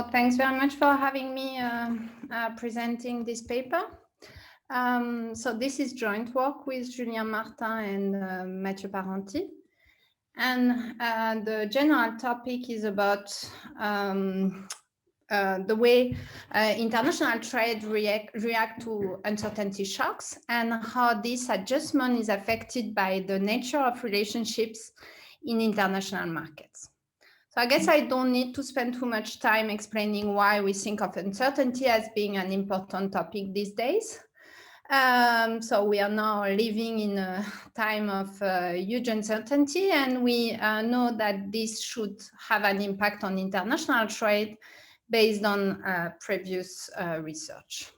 So thanks very much for having me presenting this paper. So this is joint work with Julien Martin and Mathieu Parenti. And the general topic is about the way international trade react to uncertainty shocks and how this adjustment is affected by the nature of relationships in international markets. So I guess I don't need to spend too much time explaining why we think of uncertainty as being an important topic these days. So we are now living in a time of huge uncertainty, and we know that this should have an impact on international trade based on previous research.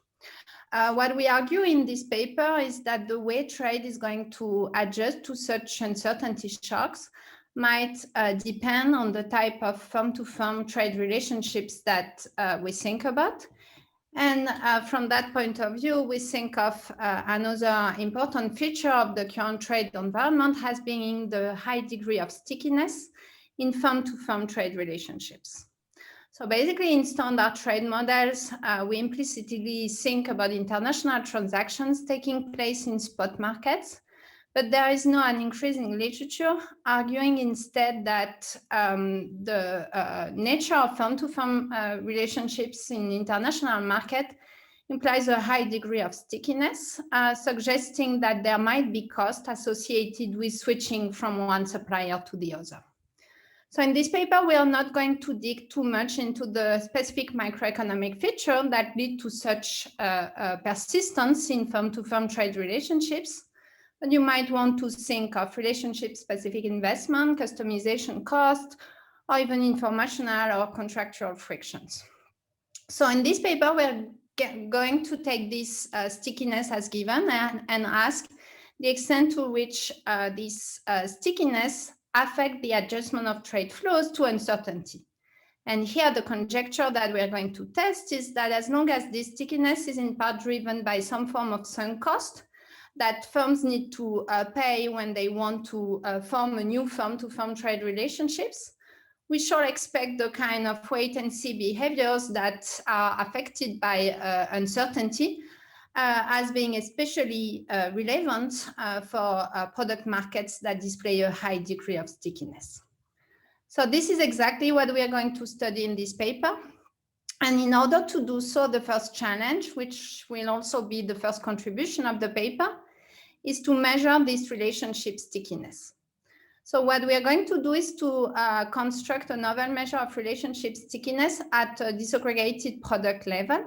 What we argue in this paper is that the way trade is going to adjust to such uncertainty shocks might depend on the type of firm-to-firm trade relationships that we think about. And from that point of view, we think of another important feature of the current trade environment as being the high degree of stickiness in firm-to-firm trade relationships. So basically, in standard trade models, we implicitly think about international transactions taking place in spot markets, but there is now an increasing literature arguing instead that the nature of firm-to-firm relationships in international market implies a high degree of stickiness, suggesting that there might be costs associated with switching from one supplier to the other. So in this paper, we are not going to dig too much into the specific microeconomic features that lead to such persistence in firm-to-firm trade relationships. But you might want to think of relationship-specific investment, customization cost, or even informational or contractual frictions. So in this paper, we're going to take this stickiness as given and ask the extent to which this stickiness affect the adjustment of trade flows to uncertainty. And here the conjecture that we're going to test is that as long as this stickiness is in part driven by some form of sunk cost that firms need to pay when they want to form a new firm-to-firm trade relationships, we shall expect the kind of wait-and-see behaviors that are affected by uncertainty as being especially relevant for product markets that display a high degree of stickiness. So this is exactly what we are going to study in this paper. And in order to do so, the first challenge, which will also be the first contribution of the paper, is to measure this relationship stickiness. So what we are going to do is to construct a novel measure of relationship stickiness at a disaggregated product level.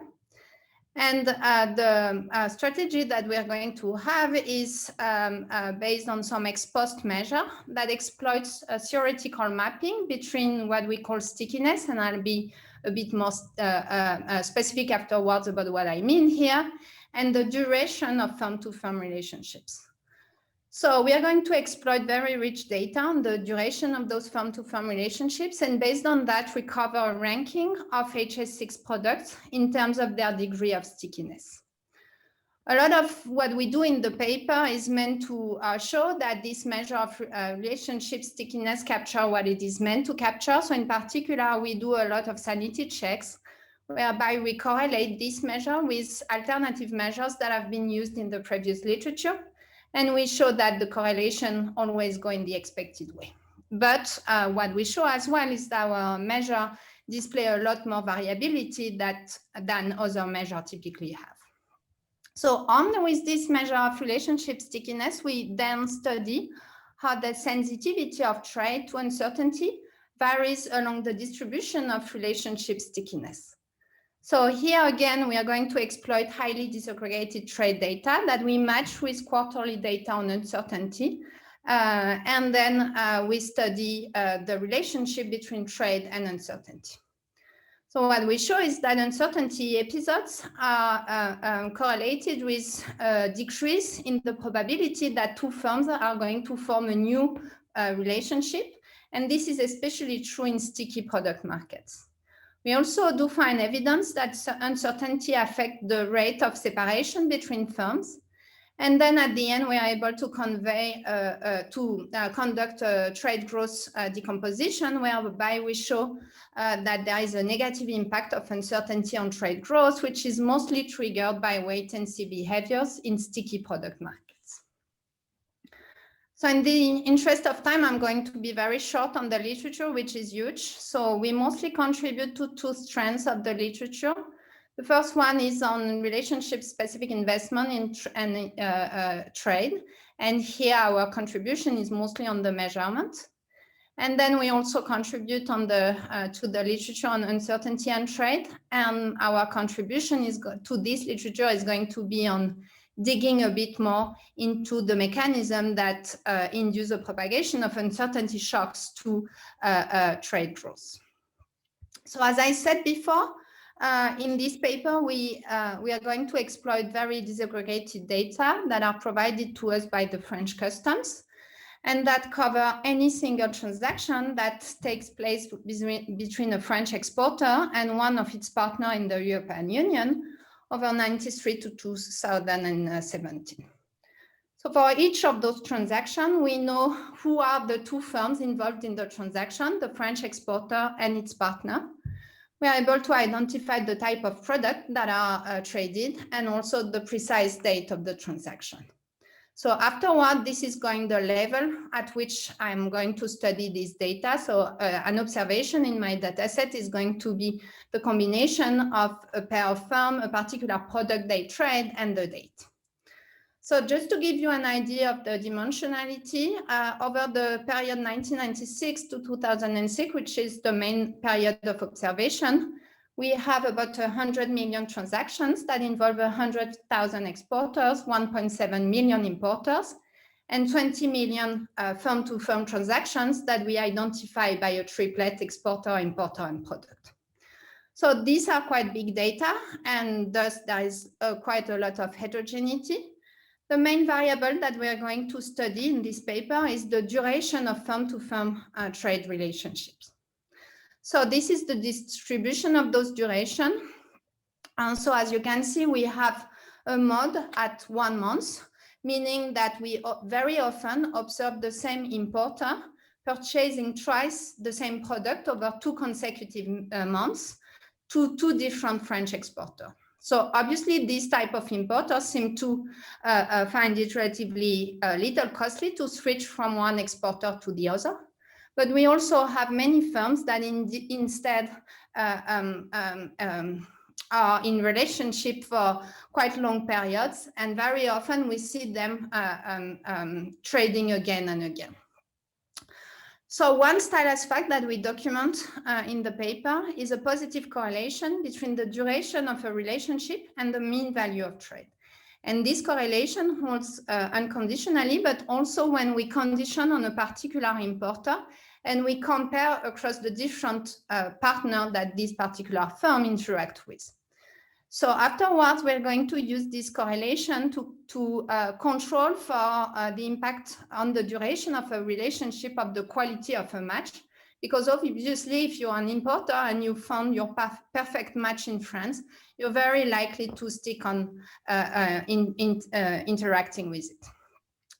And the strategy that we are going to have is based on some ex-post measure that exploits a theoretical mapping between what we call stickiness, and I'll be a bit more specific afterwards about what I mean here, and the duration of firm-to-firm relationships. So we are going to exploit very rich data on the duration of those firm-to-firm relationships, and based on that, we cover a ranking of HS6 products in terms of their degree of stickiness. A lot of what we do in the paper is meant to show that this measure of relationship stickiness capture what it is meant to capture. So in particular, we do a lot of sanity checks, whereby we correlate this measure with alternative measures that have been used in the previous literature. And we show that the correlation always go in the expected way. But what we show as well is that our measure display a lot more variability than other measures typically have. So on with this measure of relationship stickiness, we then study how the sensitivity of trade to uncertainty varies along the distribution of relationship stickiness. So here again, we are going to exploit highly disaggregated trade data that we match with quarterly data on uncertainty. And then we study the relationship between trade and uncertainty. So what we show is that uncertainty episodes are correlated with a decrease in the probability that two firms are going to form a new relationship. And this is especially true in sticky product markets. We also do find evidence that uncertainty affects the rate of separation between firms. And then at the end, we are able to conduct a trade growth decomposition, whereby we show that there is a negative impact of uncertainty on trade growth, which is mostly triggered by wait-and-see behaviors in sticky product markets. So in the interest of time, I'm going to be very short on the literature, which is huge. So we mostly contribute to two strands of the literature. The first one is on relationship-specific investment in trade. And here our contribution is mostly on the measurement. And then we also contribute on to the literature on uncertainty and trade. And our contribution to this literature is going to be on digging a bit more into the mechanism that induce the propagation of uncertainty shocks to trade growth. So as I said before, in this paper, we are going to exploit very disaggregated data that are provided to us by the French customs, and that cover any single transaction that takes place between a French exporter and one of its partners in the European Union over 1993 to 2017. So for each of those transactions, we know who are the two firms involved in the transaction, the French exporter and its partner. We are able to identify the type of product that are traded and also the precise date of the transaction. So afterward, this is going the level at which I'm going to study this data. So an observation in my data set is going to be the combination of a pair of firms, a particular product they trade, and the date. So just to give you an idea of the dimensionality, over the period 1996 to 2006, which is the main period of observation, we have about 100 million transactions that involve 100,000 exporters, 1.7 million importers, and 20 million firm-to-firm transactions that we identify by a triplet: exporter, importer, and product. So these are quite big data, and thus there is quite a lot of heterogeneity. The main variable that we are going to study in this paper is the duration of firm-to-firm trade relationships. So this is the distribution of those durations. And so as you can see, we have a mode at 1 month, meaning that we very often observe the same importer purchasing twice the same product over 2 consecutive months to 2 different French exporters. So obviously, these type of importers seem to find it relatively little costly to switch from one exporter to the other. But we also have many firms that instead are in relationship for quite long periods, and very often we see them trading again and again. So one stylus fact that we document in the paper is a positive correlation between the duration of a relationship and the mean value of trade. And this correlation holds unconditionally, but also when we condition on a particular importer and we compare across the different partners that this particular firm interact with. So afterwards, we're going to use this correlation to control for the impact on the duration of a relationship of the quality of a match. Because obviously, if you're an importer and you found your perfect match in France, you're very likely to stick on interacting with it.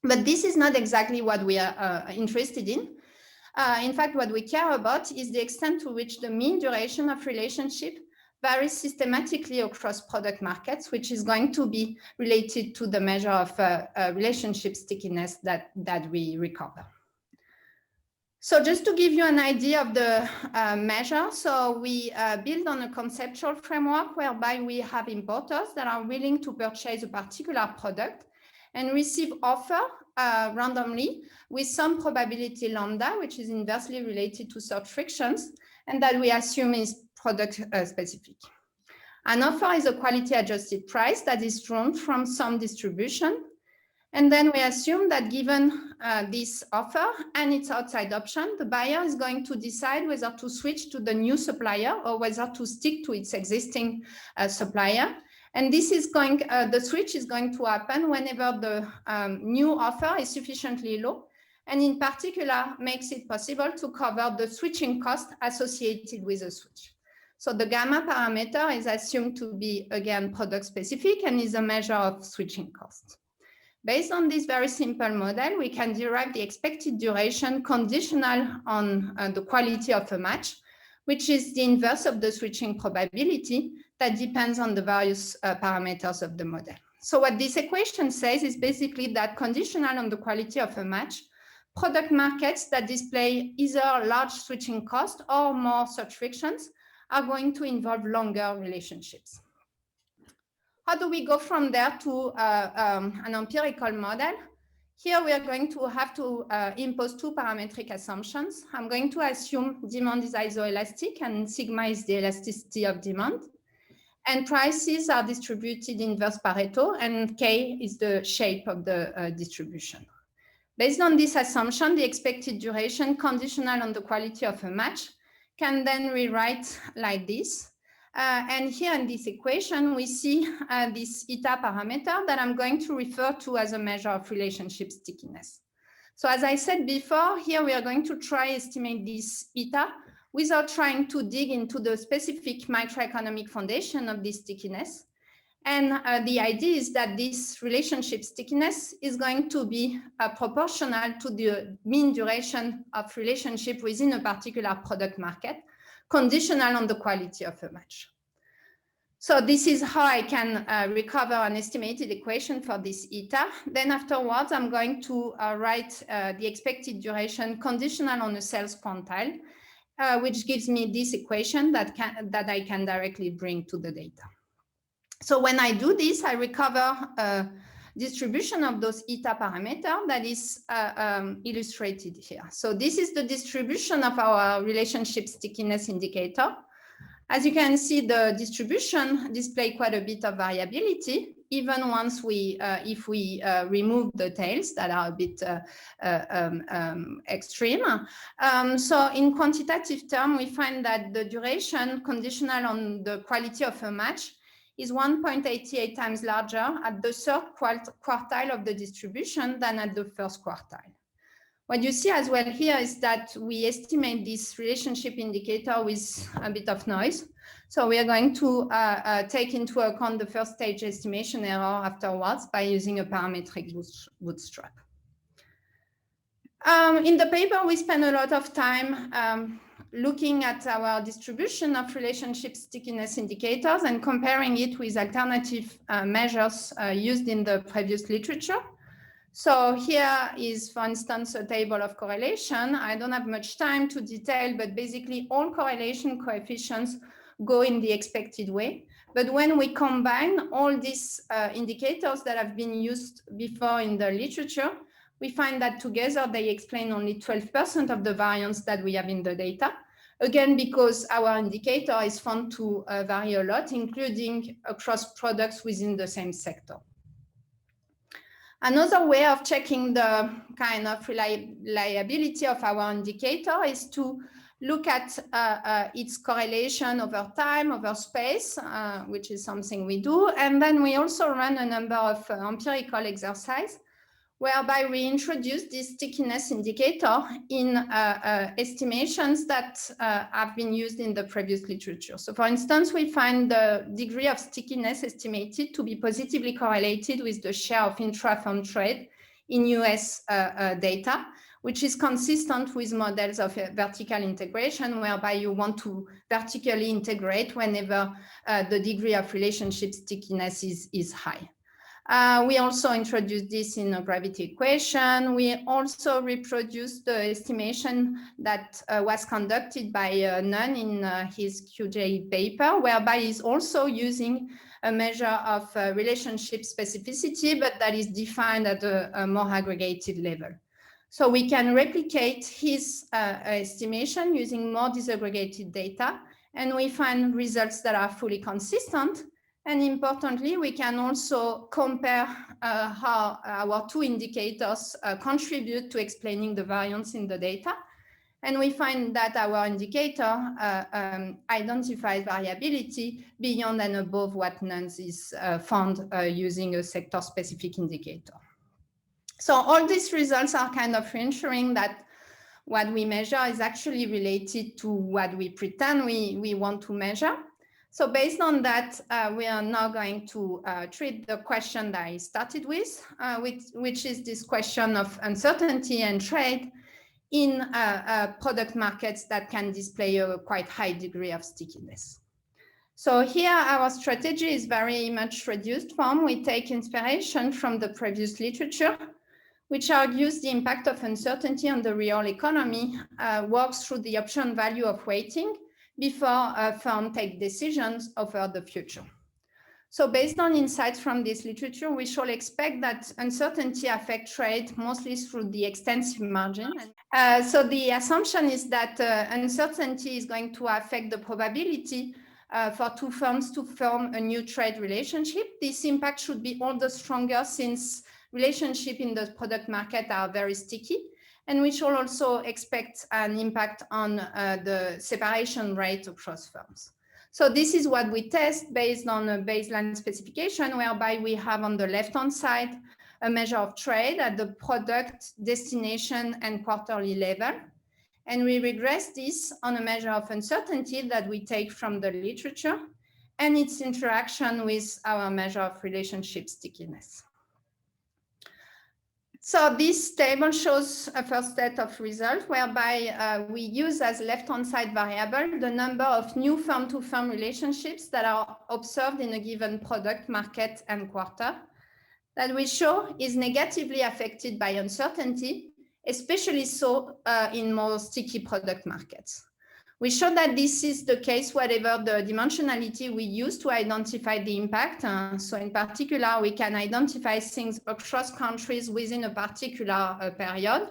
But this is not exactly what we are interested in. In fact, what we care about is the extent to which the mean duration of relationship varies systematically across product markets, which is going to be related to the measure of relationship stickiness that we recover. So just to give you an idea of the measure, so we build on a conceptual framework whereby we have importers that are willing to purchase a particular product and receive offer randomly with some probability lambda, which is inversely related to search frictions, and that we assume is product specific. An offer is a quality adjusted price that is drawn from some distribution. And then we assume that given this offer and its outside option, the buyer is going to decide whether to switch to the new supplier or whether to stick to its existing supplier. And this is going, the switch is going to happen whenever the new offer is sufficiently low, and in particular makes it possible to cover the switching cost associated with the switch. So the gamma parameter is assumed to be, again, product specific and is a measure of switching cost. Based on this very simple model, we can derive the expected duration conditional on the quality of a match, which is the inverse of the switching probability that depends on the various parameters of the model. So what this equation says is basically that conditional on the quality of a match, product markets that display either large switching cost or more search frictions are going to involve longer relationships. How do we go from there to an empirical model? Here we are going to have to impose two parametric assumptions. I'm going to assume demand is isoelastic and sigma is the elasticity of demand. And prices are distributed inverse Pareto, and K is the shape of the distribution. Based on this assumption, the expected duration conditional on the quality of a match can then rewrite like this. And here in this equation, we see this eta parameter that I'm going to refer to as a measure of relationship stickiness. So as I said before, here we are going to try estimate this eta without trying to dig into the specific microeconomic foundation of this stickiness. And the idea is that this relationship stickiness is going to be proportional to the mean duration of relationship within a particular product market, conditional on the quality of a match. So this is how I can recover an estimated equation for this eta. Then afterwards, I'm going to write the expected duration conditional on a sales quantile, which gives me this equation that I can directly bring to the data. So when I do this, I recover a distribution of those eta parameters that is illustrated here. So this is the distribution of our relationship stickiness indicator. As you can see, the distribution displays quite a bit of variability, even once if we remove the tails that are a bit extreme. So in quantitative terms, we find that the duration conditional on the quality of a match is 1.88 times larger at the third quartile of the distribution than at the first quartile. What you see as well here is that we estimate this relationship indicator with a bit of noise. So we are going to take into account the first stage estimation error afterwards by using a parametric bootstrap. In the paper, we spend a lot of time looking at our distribution of relationship stickiness indicators and comparing it with alternative measures used in the previous literature. So here is, for instance, a table of correlation. I don't have much time to detail, but basically all correlation coefficients go in the expected way. But when we combine all these indicators that have been used before in the literature, we find that together they explain only 12% of the variance that we have in the data. Again, because our indicator is found to vary a lot, including across products within the same sector. Another way of checking the kind of reliability of our indicator is to look at its correlation over time, over space, which is something we do. And then we also run a number of empirical exercises whereby we introduce this stickiness indicator in estimations that have been used in the previous literature. So for instance, we find the degree of stickiness estimated to be positively correlated with the share of intra-firm trade in US data, which is consistent with models of vertical integration, whereby you want to vertically integrate whenever the degree of relationship stickiness is high. We also introduced this in a gravity equation. We also reproduced the estimation that was conducted by Nunn in his QJ paper, whereby he's also using a measure of relationship specificity, but that is defined at a more aggregated level. So we can replicate his estimation using more disaggregated data, and we find results that are fully consistent. And importantly, we can also compare how our two indicators contribute to explaining the variance in the data. And we find that our indicator identifies variability beyond and above what Nunn's is found using a sector-specific indicator. So all these results are kind of ensuring that what we measure is actually related to what we pretend we want to measure. So based on that, we are now going to treat the question that I started with, which is this question of uncertainty and trade in product markets that can display a quite high degree of stickiness. So here our strategy is very much reduced form. We take inspiration from the previous literature, which argues the impact of uncertainty on the real economy works through the option value of weighting before a firm takes decisions over the future. So based on insights from this literature, we shall expect that uncertainty affects trade mostly through the extensive margin. So the assumption is that uncertainty is going to affect the probability for two firms to form a new trade relationship. This impact should be all the stronger since relationships in the product market are very sticky, and we shall also expect an impact on the separation rate across firms. So this is what we test based on a baseline specification, whereby we have on the left-hand side a measure of trade at the product, destination, and quarterly level. And we regress this on a measure of uncertainty that we take from the literature and its interaction with our measure of relationship stickiness. So this table shows a first set of results whereby we use as left-hand side variable the number of new firm-to-firm relationships that are observed in a given product, market, and quarter that we show is negatively affected by uncertainty, especially so in more sticky product markets. We show that this is the case whatever the dimensionality we use to identify the impact. So in particular, we can identify things across countries within a particular period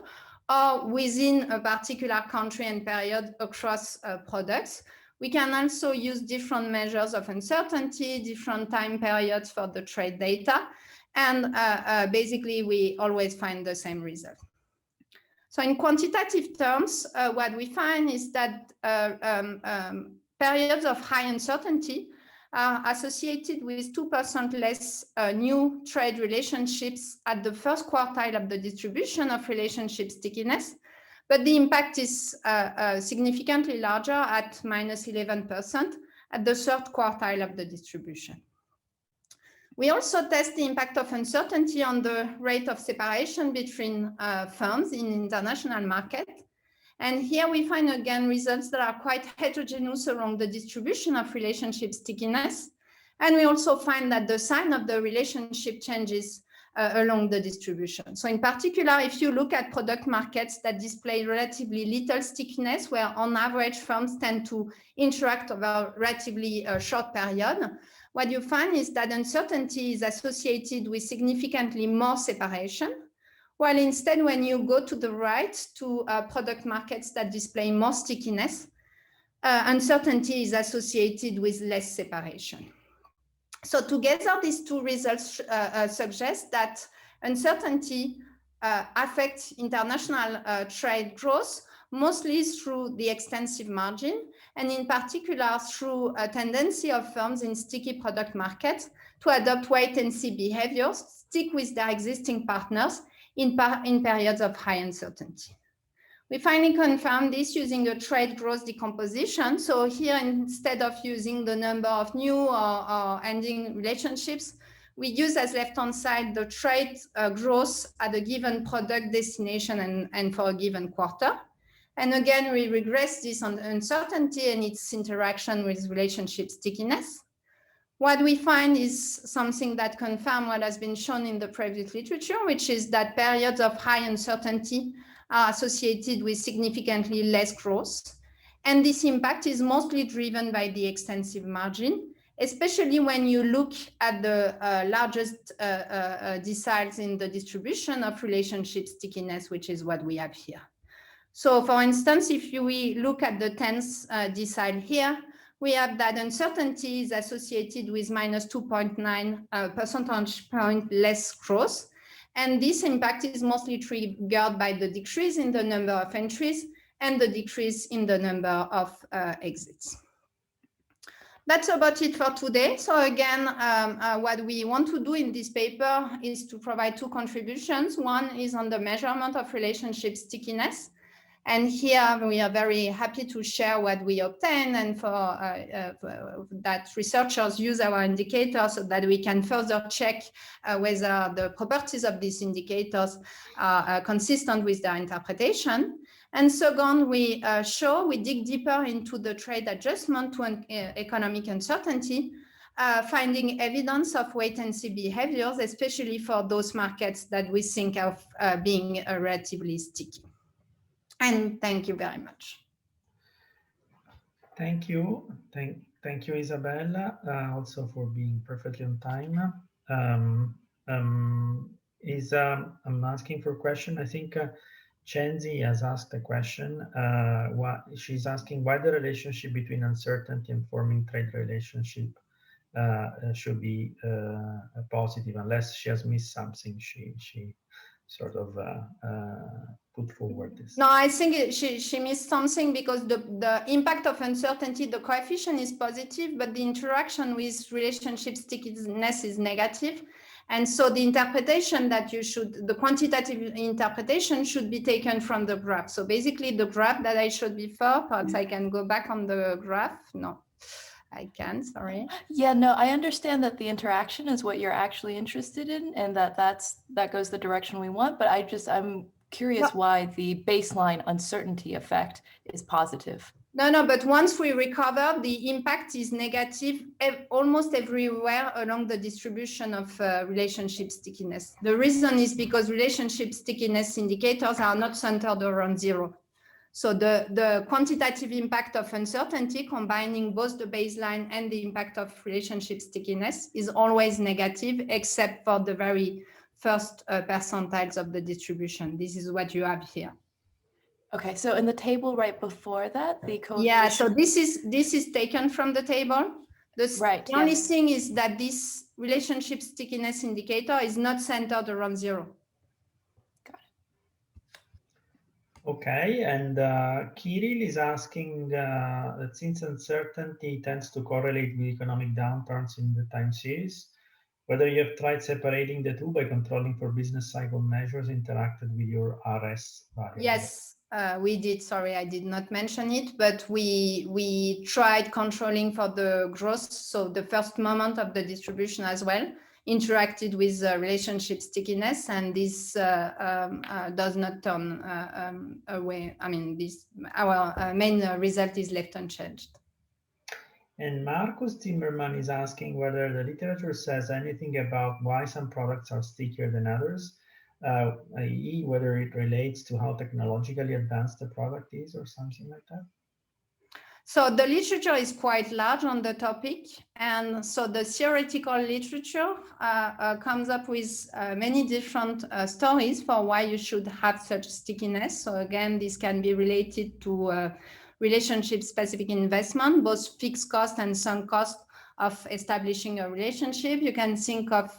or within a particular country and period across products. We can also use different measures of uncertainty, different time periods for the trade data. And basically, we always find the same result. So in quantitative terms, what we find is that periods of high uncertainty are associated with 2% less new trade relationships at the first quartile of the distribution of relationship stickiness, but the impact is significantly larger at minus 11% at the third quartile of the distribution. We also test the impact of uncertainty on the rate of separation between firms in international market. And here we find again results that are quite heterogeneous around the distribution of relationship stickiness. And we also find that the sign of the relationship changes along the distribution. So in particular, if you look at product markets that display relatively little stickiness, where on average firms tend to interact over a relatively short period, what you find is that uncertainty is associated with significantly more separation, while instead when you go to the right to product markets that display more stickiness, uncertainty is associated with less separation. So together, these two results suggest that uncertainty affects international trade growth, mostly through the extensive margin, and in particular through a tendency of firms in sticky product markets to adopt wait-and-see behaviors, stick with their existing partners in periods of high uncertainty. We finally confirm this using a trade growth decomposition. So here, instead of using the number of new or ending relationships, we use as left-hand side the trade growth at a given product destination and for a given quarter. And again, we regress this on uncertainty and its interaction with relationship stickiness. What we find is something that confirms what has been shown in the previous literature, which is that periods of high uncertainty are associated with significantly less growth. And this impact is mostly driven by the extensive margin, especially when you look at the largest deciles in the distribution of relationship stickiness, which is what we have here. So for instance, if we look at the 10th decile here, we have that uncertainty is associated with minus 2.9 percentage point less growth. And this impact is mostly triggered by the decrease in the number of entries and the decrease in the number of exits. That's about it for today. So again, what we want to do in this paper is to provide two contributions. One is on the measurement of relationship stickiness. And here we are very happy to share what we obtain, and for that researchers use our indicators so that we can further check whether the properties of these indicators are consistent with their interpretation. And second, we dig deeper into the trade adjustment to an economic uncertainty, finding evidence of wait-and-see behaviors, especially for those markets that we think of being relatively sticky. And thank you very much. Thank you. Thank you, Isabella, also for being perfectly on time. I'm asking for a question. I think Chenzi has asked a question. She's asking why the relationship between uncertainty and forming trade relationship should be positive, unless she has missed something. She sort of put forward this. No, I think she missed something, because the impact of uncertainty, the coefficient is positive, but the interaction with relationship stickiness is negative. And so the interpretation that the quantitative interpretation should be taken from the graph. So basically the graph that I showed before, perhaps I can go back on the graph. No, I can, sorry. Yeah, no, I understand that the interaction is what you're actually interested in, and that goes the direction we want, but I'm curious why the baseline uncertainty effect is positive. No, but once we recover, the impact is negative almost everywhere along the distribution of relationship stickiness. The reason is because relationship stickiness indicators are not centered around zero. So the quantitative impact of uncertainty, combining both the baseline and the impact of relationship stickiness, is always negative, except for the very first percentiles of the distribution. This is what you have here. Okay, so in the table right before that, the coefficient... Yeah, so this is taken from the table. The only thing is that this relationship stickiness indicator is not centered around zero. Got it. Okay, and Kirill is asking that since uncertainty tends to correlate with economic downturns in the time series, whether you have tried separating the two by controlling for business cycle measures interacted with your RS variable. Yes, we did. Sorry, I did not mention it, but we tried controlling for the growth, so the first moment of the distribution as well, interacted with relationship stickiness, and this does not turn away. I mean, our main result is left unchanged. And Marcus Timmerman is asking whether the literature says anything about why some products are stickier than others, i.e. whether it relates to how technologically advanced the product is or something like that. So the literature is quite large on the topic, and so the theoretical literature comes up with many different stories for why you should have such stickiness. So again, this can be related to relationship-specific investment, both fixed cost and sunk cost of establishing a relationship. You can think of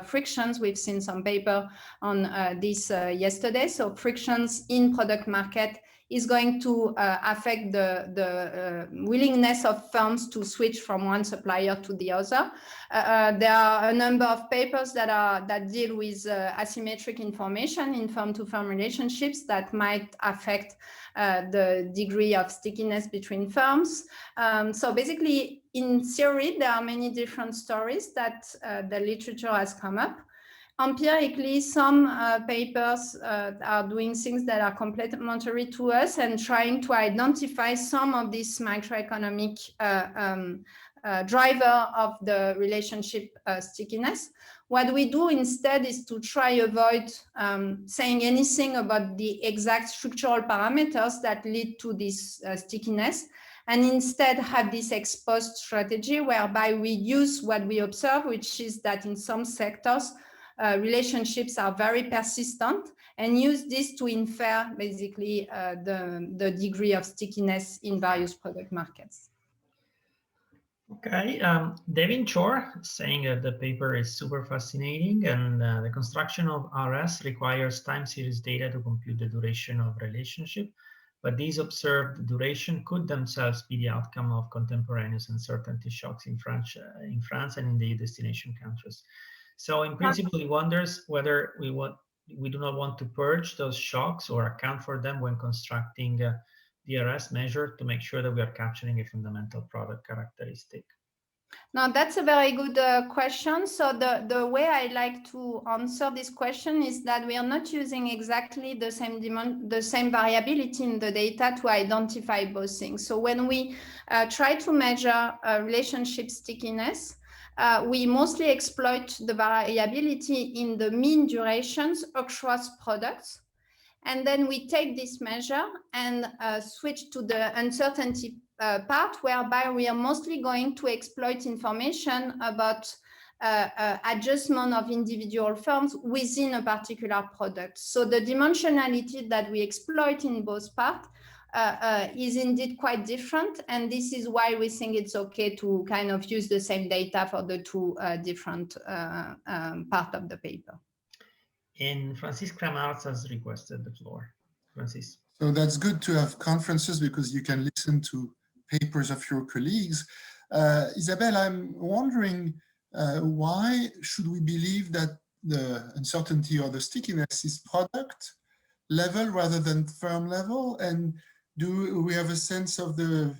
frictions. We've seen some paper on this yesterday. So frictions in product market is going to affect the willingness of firms to switch from one supplier to the other. There are a number of papers that deal with asymmetric information in firm-to-firm relationships that might affect the degree of stickiness between firms. So basically, in theory, there are many different stories that the literature has come up. Empirically, some papers are doing things that are complementary to us and trying to identify some of these microeconomic driver of the relationship stickiness. What we do instead is to try avoid saying anything about the exact structural parameters that lead to this stickiness, and instead have this ex-post strategy whereby we use what we observe, which is that in some sectors, relationships are very persistent, and use this to infer basically the degree of stickiness in various product markets. Okay, Devin Chor saying that the paper is super fascinating, and the construction of RS requires time series data to compute the duration of relationship, but these observed duration could themselves be the outcome of contemporaneous uncertainty shocks in France and in the destination countries. So in principle, he wonders whether we we do not want to purge those shocks or account for them when constructing DRS measure to make sure that we are capturing a fundamental product characteristic? Now, that's a very good question. So the way I like to answer this question is that we are not using exactly the same variability in the data to identify both things. So when we try to measure relationship stickiness, we mostly exploit the variability in the mean durations across products. And then we take this measure and switch to the uncertainty part, whereby we are mostly going to exploit information about adjustment of individual firms within a particular product. So the dimensionality that we exploit in both parts is indeed quite different. And this is why we think it's okay to kind of use the same data for the two different parts of the paper. And Francis Kramarz has requested the floor. Francis. So that's good to have conferences because you can listen to papers of your colleagues. Isabelle, I'm wondering why should we believe that the uncertainty or the stickiness is product level rather than firm level? And do we have a sense of the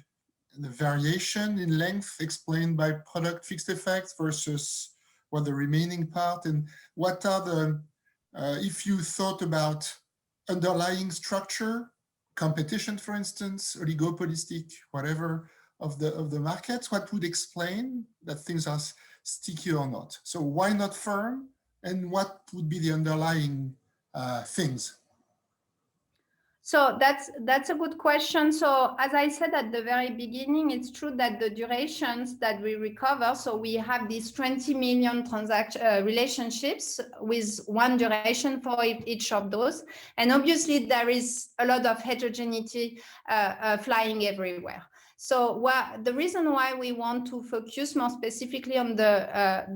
variation in length explained by product fixed effects versus what the remaining part? And what are the, if you thought about underlying structure, competition, for instance, oligopolistic, whatever, of the markets, what would explain that things are sticky or not? So why not firm? And what would be the underlying things? So that's a good question. So as I said at the very beginning, it's true that the durations that we recover, so we have these 20 million relationships with one duration for each of those. And obviously there is a lot of heterogeneity flying everywhere. So the reason why we want to focus more specifically on the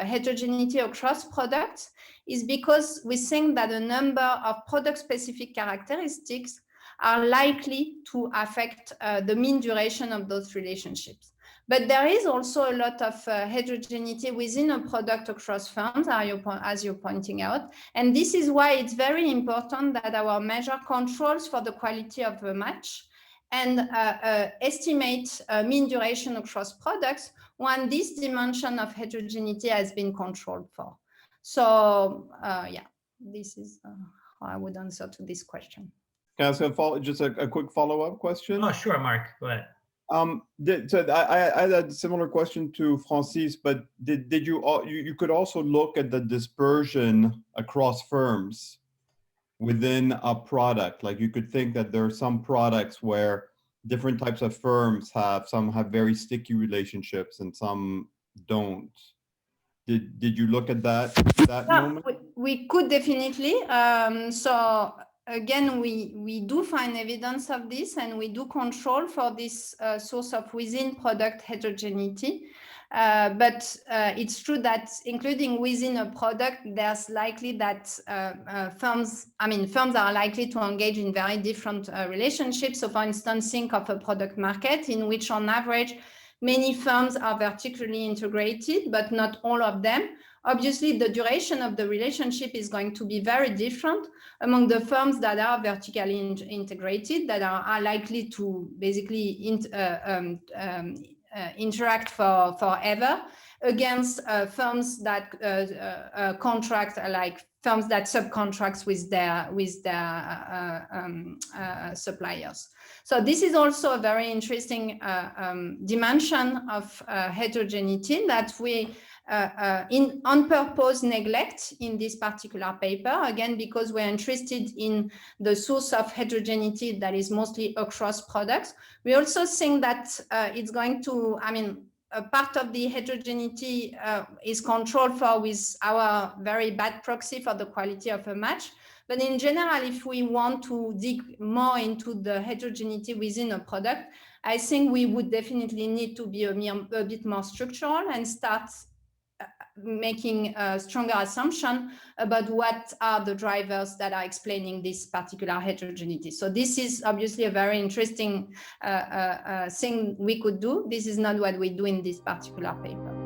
heterogeneity across products is because we think that a number of product-specific characteristics are likely to affect the mean duration of those relationships. But there is also a lot of heterogeneity within a product across firms, as you're pointing out. And this is why it's very important that our measure controls for the quality of the match and estimate mean duration across products when this dimension of heterogeneity has been controlled for. So yeah, this is how I would answer to this question. Can I ask just a quick follow-up question? Oh, sure, Mark, go ahead. So I had a similar question to Francis, but did you could also look at the dispersion across firms within a product? Like you could think that there are some products where different types of firms have very sticky relationships and some don't. Did you look at that moment? We could definitely. So again, we do find evidence of this, and we do control for this source of within product heterogeneity. But it's true that including within a product, there's likely that firms are likely to engage in very different relationships. So for instance, think of a product market in which on average, many firms are vertically integrated, but not all of them. Obviously, the duration of the relationship is going to be very different among the firms that are vertically integrated, that are likely to basically interact forever, against firms that contract, like firms that subcontracts with their suppliers. So this is also a very interesting dimension of heterogeneity that we on purpose neglect in this particular paper, again, because we're interested in the source of heterogeneity that is mostly across products. We also think that it's going to, a part of the heterogeneity is controlled for with our very bad proxy for the quality of a match. But in general, if we want to dig more into the heterogeneity within a product, I think we would definitely need to be a bit more structural and start making a stronger assumption about what are the drivers that are explaining this particular heterogeneity. So this is obviously a very interesting thing we could do. This is not what we do in this particular paper.